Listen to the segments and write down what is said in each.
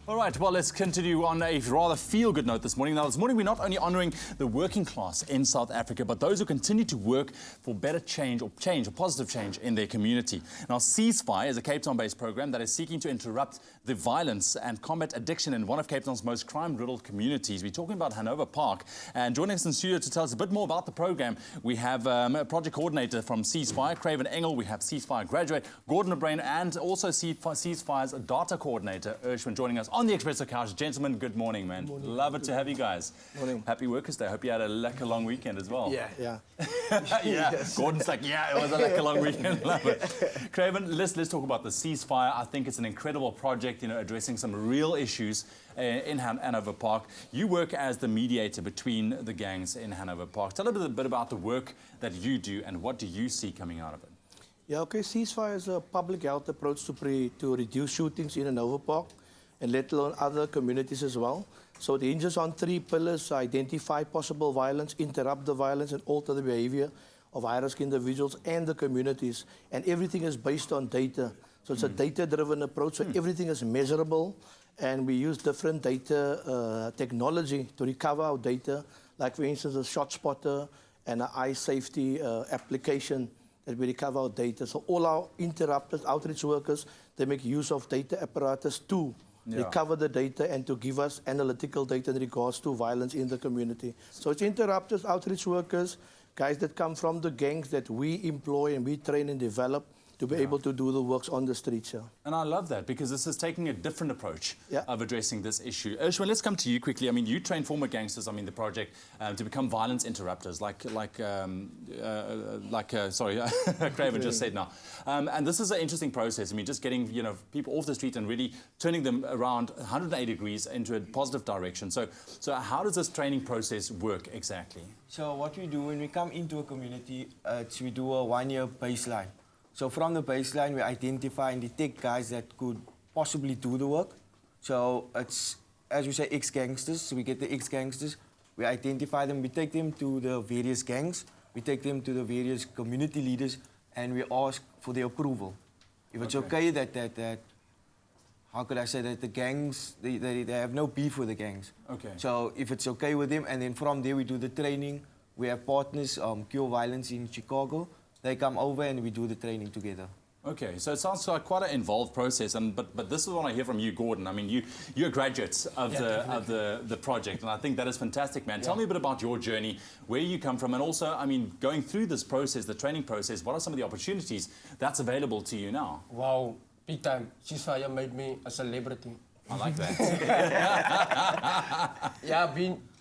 All right, well, let's continue on a rather feel-good note this morning. Now, this morning we're not only honouring the working class in South Africa, but those who continue to work for better change or positive change in their community. Now, Ceasefire is a Cape Town-based program that is seeking to interrupt the violence and combat addiction in one of Cape Town's most crime-riddled communities. We're talking about Hanover Park. And joining us in studio to tell us a bit more about the program, we have a project coordinator from Ceasefire, Craven Engel. We have Ceasefire graduate, Gordon O'Brien, and also Ceasefire's data coordinator, Urshwin, joining us on the Expresso couch. Gentlemen, good morning, man. Morning. Love it to have you guys. Morning. Happy Workers' Day. Hope you had a lekker long weekend as well. Yeah. Yeah. Yes. Gordon's like, yeah, it was a lekker long weekend. Love it. Craven, let's talk about the Ceasefire. I think it's an incredible project, you know, addressing some real issues in Hanover Park. You work as the mediator between the gangs in Hanover Park. Tell us a bit about the work that you do and what do you see coming out of it? Yeah, okay. Ceasefire is a public health approach to reduce shootings in Hanover Park, and let alone other communities as well. So it hinges on 3 pillars: identify possible violence, interrupt the violence, and alter the behavior of high-risk individuals and the communities. And everything is based on data. So it's a data-driven approach, so everything is measurable, and we use different data technology to recover our data, like for instance a shot spotter and an eye safety application that we recover our data. So all our interrupters, outreach workers, they make use of data apparatus to recover the data and to give us analytical data in regards to violence in the community. So it's interrupters, outreach workers, guys that come from the gangs that we employ and we train and develop to be able to do the works on the streets. Yeah. And I love that because this is taking a different approach of addressing this issue. Urshwin, let's come to you quickly. I mean, you train former gangsters, the project, to become violence interrupters, like Craven just said now. And this is an interesting process. I mean, just getting, you know, people off the street and really turning them around 180 degrees into a positive direction. So how does this training process work exactly? So what we do when we come into a community, we do a 1-year baseline. So from the baseline, we identify and detect guys that could possibly do the work. So it's, as we say, ex-gangsters. So we get the ex-gangsters, we identify them, we take them to the various gangs, we take them to the various community leaders, and we ask for their approval. If it's okay that how could I say that the gangs, they have no beef with the gangs. Okay. So if it's okay with them, and then from there we do the training. We have partners, Cure Violence in Chicago. They come over and we do the training together. Okay, so it sounds like quite an involved process, but this is what I hear from you, Gordon. I mean, you're graduates of the project, and I think that is fantastic, man. Tell me a bit about your journey, where you come from, and also, I mean, going through this process, the training process. What are some of the opportunities that's available to you now? Wow, big time. Ceasefire made me a celebrity. I like that. Yeah,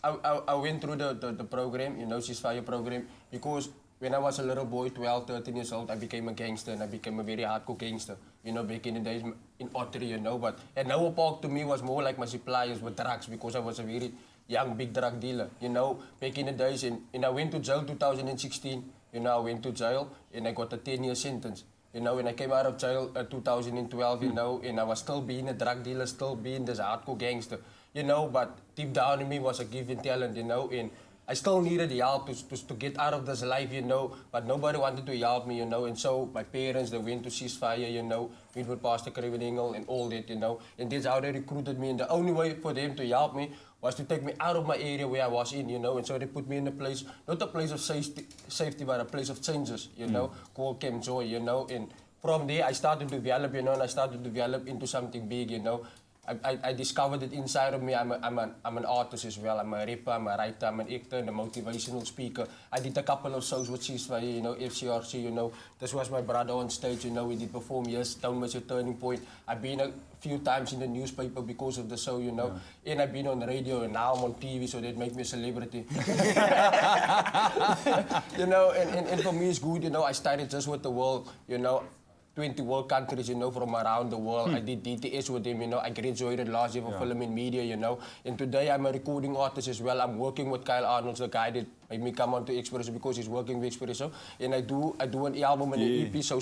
I went through the program, you know, Ceasefire program, because when I was a little boy, 12, 13 years old, I became a gangster, and I became a very hardcore gangster. You know, back in the days in Ottery, you know. But Hanover Park to me was more like my suppliers with drugs, because I was a very young, big drug dealer. You know, back in the days, and I went to jail 2016. You know, I went to jail, and I got a 10-year sentence. You know, when I came out of jail 2012, you know, and I was still being a drug dealer, still being this hardcore gangster. You know, but deep down in me was a given talent, you know, and I still needed help to get out of this life, you know, but nobody wanted to help me, you know, and so my parents, they went to Ceasefire, you know, meet with Pastor Craven Engel and all that, you know, and that's how they recruited me, and the only way for them to help me was to take me out of my area where I was in, you know, and so they put me in a place, not a place of safety, but a place of changes, you know, called Camp Joy, you know, and from there I started to develop, you know, and I started to develop into something big, you know. I discovered that inside of me, I'm an artist as well. I'm a rapper, I'm a writer, I'm an actor, and a motivational speaker. I did a couple of shows with Ceasefire, you know, FCRC, you know. This was my brother on stage, you know. We did perform, yes, Don't Miss Your Turning Point. I've been a few times in the newspaper because of the show, you know. And I've been on the radio, and now I'm on TV, so that makes me a celebrity. You know, and for me it's good, you know. I started just with the world, you know. 20 world countries, you know, from around the world. I did DTS with them, you know. I graduated last year for film and media, you know. And today I'm a recording artist as well. I'm working with Kyle Arnold, the guy that made me come on to Expresso because he's working with Expresso. And I do an album and an EP. So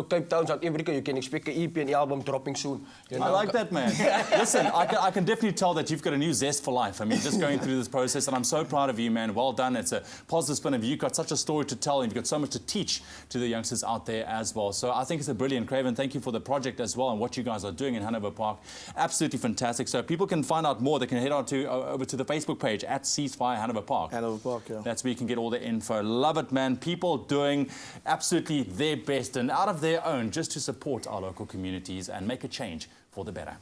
Cape Town, South Africa, you can expect an EP and album dropping soon. You know? I like that, man. Listen, I can definitely tell that you've got a new zest for life. I mean, just going through this process, and I'm so proud of you, man. Well done. It's a positive spin of you. You've got such a story to tell, and you've got so much to teach to the youngsters out there as well. So I think it's a brilliant. Craven, thank you for the project as well and what you guys are doing in Hanover Park. Absolutely fantastic. So people can find out more. They can head on to over to the Facebook page at Ceasefire Hanover Park. Hanover Park, yeah. That's where you can get all the info. Love it, man. People doing absolutely their best and out of their own just to support our local communities and make a change for the better.